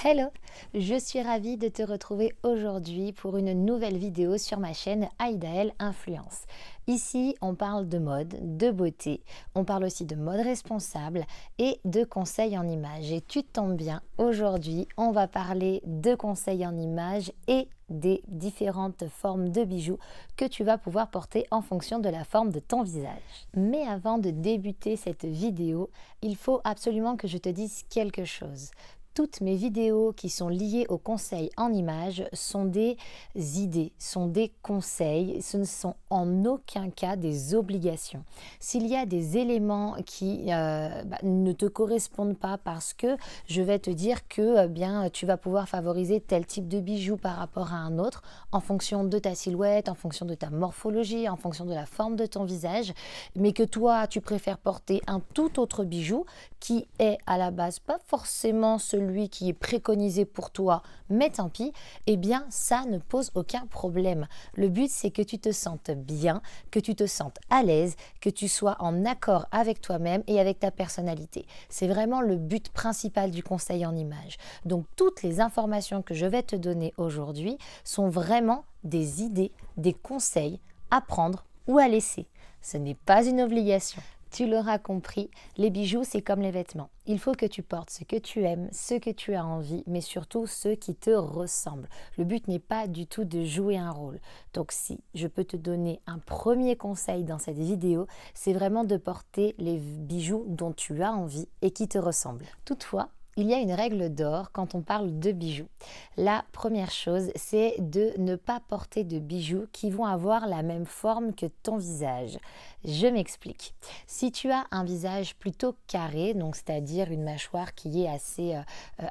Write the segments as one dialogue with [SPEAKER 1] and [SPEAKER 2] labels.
[SPEAKER 1] Hello, je suis ravie de te retrouver aujourd'hui pour une nouvelle vidéo sur ma chaîne Aïdaël Influence. Ici, on parle de mode, de beauté, on parle aussi de mode responsable et de conseils en images. Et tu tombes bien, aujourd'hui, on va parler de conseils en images et des différentes formes de bijoux que tu vas pouvoir porter en fonction de la forme de ton visage. Mais avant de débuter cette vidéo, il faut absolument que je te dise quelque chose. Toutes mes vidéos qui sont liées aux conseils en images sont des idées, sont des conseils, ce ne sont en aucun cas des obligations. S'il y a des éléments qui ne te correspondent pas parce que je vais te dire que tu vas pouvoir favoriser tel type de bijou par rapport à un autre en fonction de ta silhouette, en fonction de ta morphologie, en fonction de la forme de ton visage, mais que toi tu préfères porter un tout autre bijou qui est à la base pas forcément celui qui est préconisé pour toi, mais tant pis, eh bien ça ne pose aucun problème. Le but c'est que tu te sentes bien, que tu te sentes à l'aise, que tu sois en accord avec toi-même et avec ta personnalité. C'est vraiment le but principal du conseil en images. Donc toutes les informations que je vais te donner aujourd'hui sont vraiment des idées, des conseils à prendre ou à laisser. Ce n'est pas une obligation. Tu l'auras compris, les bijoux, c'est comme les vêtements. Il faut que tu portes ce que tu aimes, ce que tu as envie, mais surtout ceux qui te ressemblent. Le but n'est pas du tout de jouer un rôle. Donc si je peux te donner un premier conseil dans cette vidéo, c'est vraiment de porter les bijoux dont tu as envie et qui te ressemblent. Toutefois, il y a une règle d'or quand on parle de bijoux. La première chose, c'est de ne pas porter de bijoux qui vont avoir la même forme que ton visage. Je m'explique. Si tu as un visage plutôt carré, donc c'est-à-dire une mâchoire qui est assez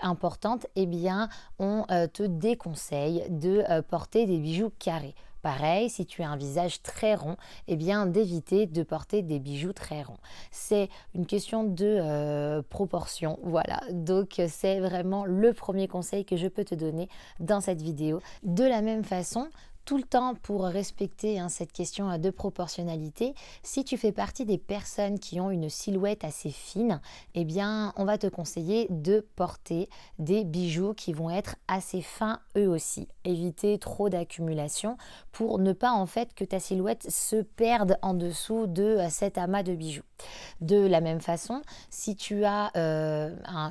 [SPEAKER 1] importante, eh bien on te déconseille de porter des bijoux carrés. Pareil, si tu as un visage très rond, eh bien d'éviter de porter des bijoux très ronds. C'est une question de proportion, voilà. Donc c'est vraiment le premier conseil que je peux te donner dans cette vidéo. De la même façon, tout le temps pour respecter cette question de proportionnalité, si tu fais partie des personnes qui ont une silhouette assez fine, eh bien on va te conseiller de porter des bijoux qui vont être assez fins eux aussi. Éviter trop d'accumulation pour ne pas en fait que ta silhouette se perde en dessous de cet amas de bijoux. De la même façon, si tu as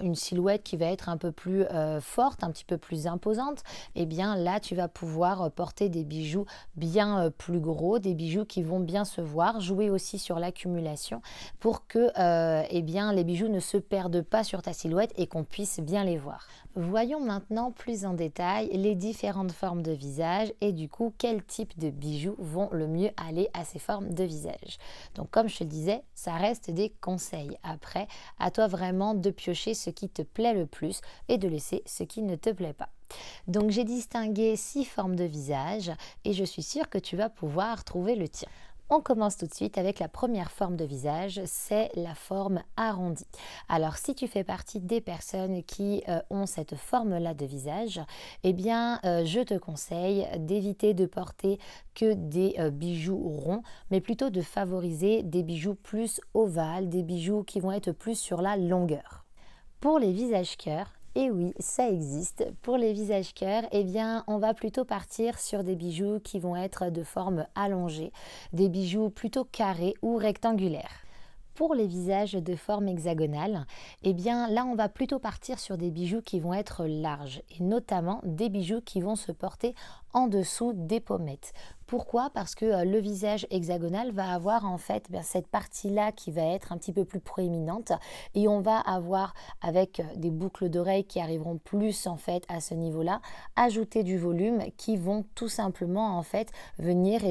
[SPEAKER 1] une silhouette qui va être un peu plus forte, un petit peu plus imposante, eh bien là tu vas pouvoir porter des bijoux bien plus gros, des bijoux qui vont bien se voir, jouer aussi sur l'accumulation pour que les bijoux ne se perdent pas sur ta silhouette et qu'on puisse bien les voir. Voyons maintenant plus en détail les différentes formes de visage et du coup quel type de bijoux vont le mieux aller à ces formes de visage. Donc comme je te le disais, ça reste des conseils. Après, à toi vraiment de piocher ce qui te plaît le plus et de laisser ce qui ne te plaît pas. Donc j'ai distingué 6 formes de visage et je suis sûre que tu vas pouvoir trouver le tien. On commence tout de suite avec la première forme de visage, c'est la forme arrondie. Alors si tu fais partie des personnes qui ont cette forme-là de visage, eh bien je te conseille d'éviter de porter que des bijoux ronds, mais plutôt de favoriser des bijoux plus ovales, des bijoux qui vont être plus sur la longueur. Pour les visages cœurs, et oui, ça existe. Pour les visages cœurs, eh bien, on va plutôt partir sur des bijoux qui vont être de forme allongée, des bijoux plutôt carrés ou rectangulaires. Pour les visages de forme hexagonale, eh bien là on va plutôt partir sur des bijoux qui vont être larges et notamment des bijoux qui vont se porter en dessous des pommettes. Pourquoi? Parce que le visage hexagonal va avoir en fait cette partie-là qui va être un petit peu plus proéminente et on va avoir avec des boucles d'oreilles qui arriveront plus en fait à ce niveau-là, ajouter du volume qui vont tout simplement en fait venir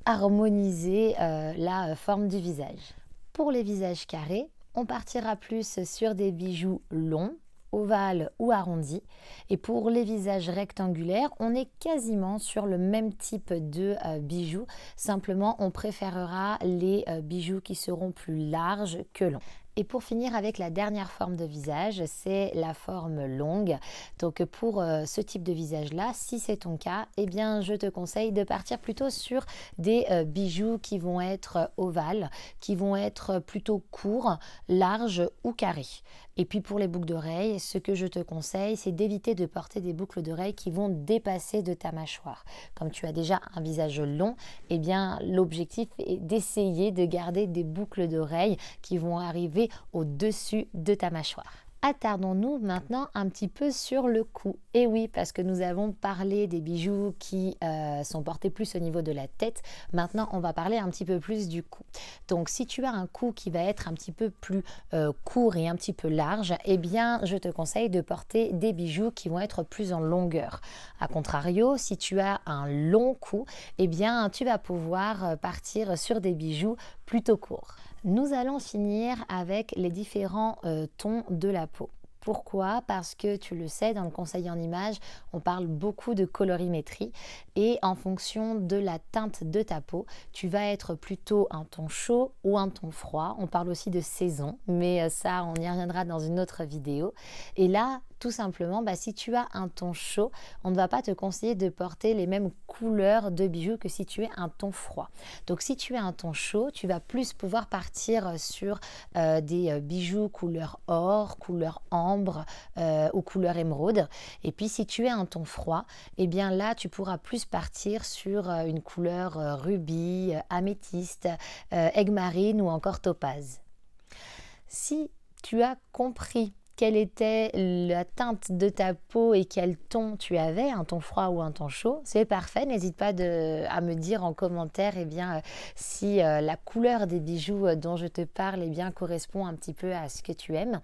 [SPEAKER 1] harmoniser la forme du visage. Pour les visages carrés, on partira plus sur des bijoux longs, ovales ou arrondis. Et pour les visages rectangulaires, on est quasiment sur le même type de bijoux. Simplement, on préférera les bijoux qui seront plus larges que longs. Et pour finir avec la dernière forme de visage, c'est la forme longue. Donc pour ce type de visage-là, si c'est ton cas, eh bien je te conseille de partir plutôt sur des bijoux qui vont être ovales, qui vont être plutôt courts, larges ou carrés. Et puis pour les boucles d'oreilles, ce que je te conseille, c'est d'éviter de porter des boucles d'oreilles qui vont dépasser de ta mâchoire. Comme tu as déjà un visage long, eh bien l'objectif est d'essayer de garder des boucles d'oreilles qui vont arriver au-dessus de ta mâchoire. Attardons-nous maintenant un petit peu sur le cou. Et oui, parce que nous avons parlé des bijoux qui sont portés plus au niveau de la tête. Maintenant, on va parler un petit peu plus du cou. Donc, si tu as un cou qui va être un petit peu plus court et un petit peu large, eh bien, je te conseille de porter des bijoux qui vont être plus en longueur. A contrario, si tu as un long cou, eh bien, tu vas pouvoir partir sur des bijoux plutôt courts. Nous allons finir avec les différents tons de la peau. Pourquoi? Parce que tu le sais, dans le conseil en images, on parle beaucoup de colorimétrie et en fonction de la teinte de ta peau, tu vas être plutôt un ton chaud ou un ton froid. On parle aussi de saison, mais ça, on y reviendra dans une autre vidéo. Et là, tout simplement, si tu as un ton chaud, on ne va pas te conseiller de porter les mêmes couleurs de bijoux que si tu es un ton froid. Donc si tu es un ton chaud, tu vas plus pouvoir partir sur des bijoux couleur or, couleur ambre ou couleur émeraude. Et puis si tu es un ton froid, eh bien là tu pourras plus partir sur une couleur rubis, améthyste, aigue marine ou encore topaze. Si tu as compris quelle était la teinte de ta peau et quel ton tu avais, un ton froid ou un ton chaud, c'est parfait. N'hésite pas à me dire en commentaire si la couleur des bijoux dont je te parle correspond un petit peu à ce que tu aimes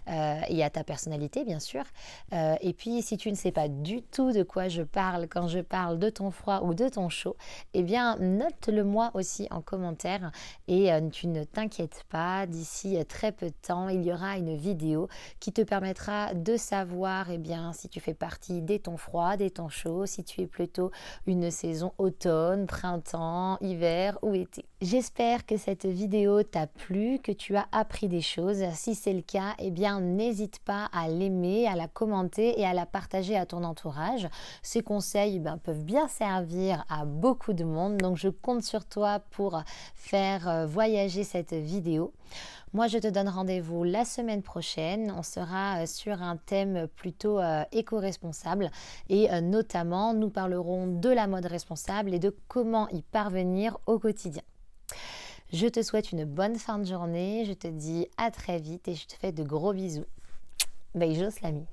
[SPEAKER 1] et à ta personnalité bien sûr. Et puis si tu ne sais pas du tout de quoi je parle quand je parle de ton froid ou de ton chaud, note-le moi aussi en commentaire et tu ne t'inquiètes pas, d'ici très peu de temps, il y aura une vidéo qui te permettra de savoir si tu fais partie des tons froids, des tons chauds, si tu es plutôt une saison automne, printemps, hiver ou été. J'espère que cette vidéo t'a plu, que tu as appris des choses. Si c'est le cas, n'hésite pas à l'aimer, à la commenter et à la partager à ton entourage. Ces conseils peuvent bien servir à beaucoup de monde, donc je compte sur toi pour faire voyager cette vidéo. Moi, je te donne rendez-vous la semaine prochaine. On sera sur un thème plutôt éco-responsable et notamment, nous parlerons de la mode responsable et de comment y parvenir au quotidien. Je te souhaite une bonne fin de journée. Je te dis à très vite et je te fais de gros bisous. Beijos, l'ami.